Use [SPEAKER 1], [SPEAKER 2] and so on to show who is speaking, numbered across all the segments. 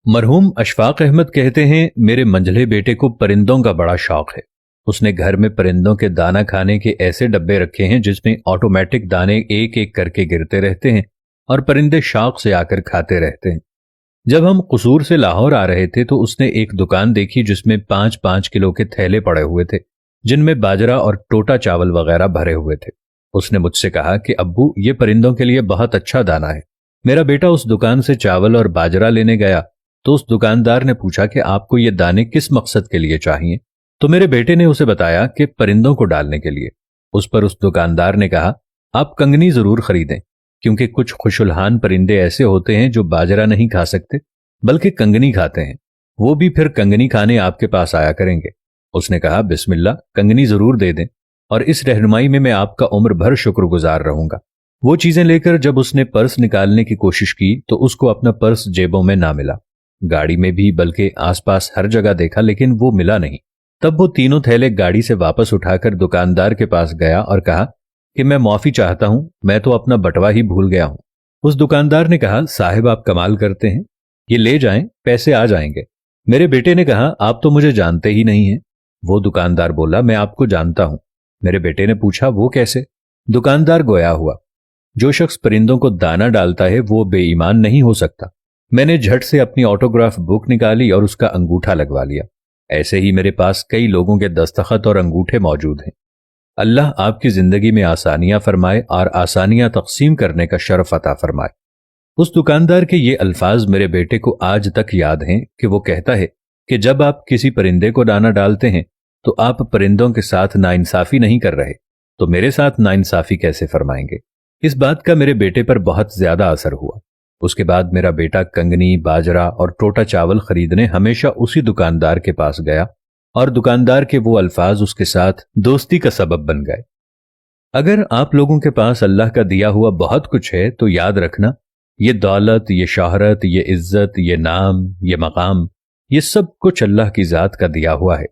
[SPEAKER 1] مرحوم اشفاق احمد کہتے ہیں میرے منجھلے بیٹے کو پرندوں کا بڑا شوق ہے۔ اس نے گھر میں پرندوں کے دانہ کھانے کے ایسے ڈبے رکھے ہیں جس میں آٹومیٹک دانے ایک ایک کر کے گرتے رہتے ہیں اور پرندے شوق سے آ کر کھاتے رہتے ہیں۔ جب ہم قصور سے لاہور آ رہے تھے تو اس نے ایک دکان دیکھی جس میں 5-5 کلو کے تھیلے پڑے ہوئے تھے جن میں باجرہ اور ٹوٹا چاول وغیرہ بھرے ہوئے تھے۔ اس نے مجھ سے کہا کہ ابو یہ پرندوں کے لیے بہت اچھا دانہ ہے۔ میرا بیٹا اس دکان سے چاول اور باجرہ لینے گیا تو اس دکاندار نے پوچھا کہ آپ کو یہ دانے کس مقصد کے لیے چاہیے؟ تو میرے بیٹے نے اسے بتایا کہ پرندوں کو ڈالنے کے لیے۔ اس پر اس دکاندار نے کہا آپ کنگنی ضرور خریدیں، کیونکہ کچھ خوشلہان پرندے ایسے ہوتے ہیں جو باجرہ نہیں کھا سکتے بلکہ کنگنی کھاتے ہیں، وہ بھی پھر کنگنی کھانے آپ کے پاس آیا کریں گے۔ اس نے کہا بسم اللہ، کنگنی ضرور دے دیں، اور اس رہنمائی میں آپ کا عمر بھر شکر گزار رہوں گا۔ وہ چیزیں لے کر جب اس نے پرس نکالنے کی کوشش کی تو اس کو اپنا پرس جیبوں میں نہ ملا، گاڑی میں بھی بلکہ آس پاس ہر جگہ دیکھا لیکن وہ ملا نہیں۔ تب وہ تینوں تھیلے گاڑی سے واپس اٹھا کر دکاندار کے پاس گیا اور کہا کہ میں معافی چاہتا ہوں، میں تو اپنا بٹوا ہی بھول گیا ہوں۔ اس دکاندار نے کہا صاحب آپ کمال کرتے ہیں، یہ لے جائیں، پیسے آ جائیں گے۔ میرے بیٹے نے کہا آپ تو مجھے جانتے ہی نہیں ہیں۔ وہ دکاندار بولا میں آپ کو جانتا ہوں۔ میرے بیٹے نے پوچھا وہ کیسے؟ دکاندار گویا ہوا جو شخص پرندوں کو دانہ ڈالتا ہے وہ بے ایمان نہیں ہو سکتا۔ میں نے جھٹ سے اپنی آٹوگراف بک نکالی اور اس کا انگوٹھا لگوا لیا۔ ایسے ہی میرے پاس کئی لوگوں کے دستخط اور انگوٹھے موجود ہیں۔ اللہ آپ کی زندگی میں آسانیاں فرمائے اور آسانیاں تقسیم کرنے کا شرف عطا فرمائے۔ اس دکاندار کے یہ الفاظ میرے بیٹے کو آج تک یاد ہیں کہ وہ کہتا ہے کہ جب آپ کسی پرندے کو دانہ ڈالتے ہیں تو آپ پرندوں کے ساتھ ناانصافی نہیں کر رہے، تو میرے ساتھ ناانصافی کیسے فرمائیں گے؟ اس بات کا میرے بیٹے پر بہت زیادہ اثر ہوا۔ اس کے بعد میرا بیٹا کنگنی، باجرہ اور ٹوٹا چاول خریدنے ہمیشہ اسی دکاندار کے پاس گیا اور دکاندار کے وہ الفاظ اس کے ساتھ دوستی کا سبب بن گئے۔ اگر آپ لوگوں کے پاس اللہ کا دیا ہوا بہت کچھ ہے تو یاد رکھنا یہ دولت، یہ شہرت، یہ عزت، یہ نام، یہ مقام، یہ سب کچھ اللہ کی ذات کا دیا ہوا ہے،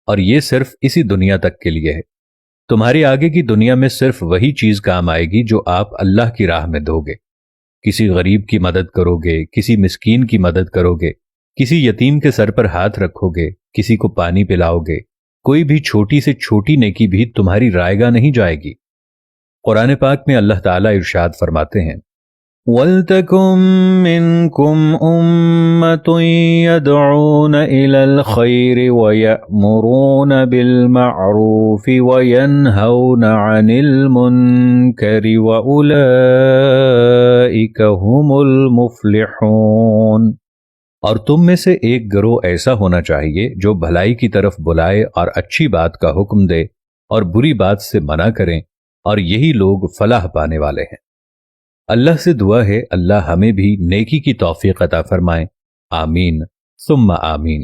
[SPEAKER 1] اور یہ صرف اسی دنیا تک کے لیے ہے۔ تمہاری آگے کی دنیا میں صرف وہی چیز کام آئے گی جو آپ اللہ کی راہ میں دو گے۔ کسی غریب کی مدد کرو گے، کسی مسکین کی مدد کرو گے، کسی یتیم کے سر پر ہاتھ رکھو گے، کسی کو پانی پلاؤ گے، کوئی بھی چھوٹی سے چھوٹی نیکی بھی تمہاری رائے گاہ نہیں جائے گی۔ قرآن پاک میں اللہ تعالیٰ ارشاد فرماتے ہیں وَلْتَكُن مِّنكُمْ أُمَّةٌ يَدْعُونَ إِلَى الْخَيْرِ وَيَأْمُرُونَ بِالْمَعْرُوفِ وَيَنْهَوْنَ عَنِ الْمُنكَرِ وَأُولَئِكَ هُمُ الْمُفْلِحُونَ۔ اور تم میں سے ایک گروہ ایسا ہونا چاہیے جو بھلائی کی طرف بلائے اور اچھی بات کا حکم دے اور بری بات سے منع کریں، اور یہی لوگ فلاح پانے والے ہیں۔ اللہ سے دعا ہے اللہ ہمیں بھی نیکی کی توفیق عطا فرمائے، آمین ثم آمین۔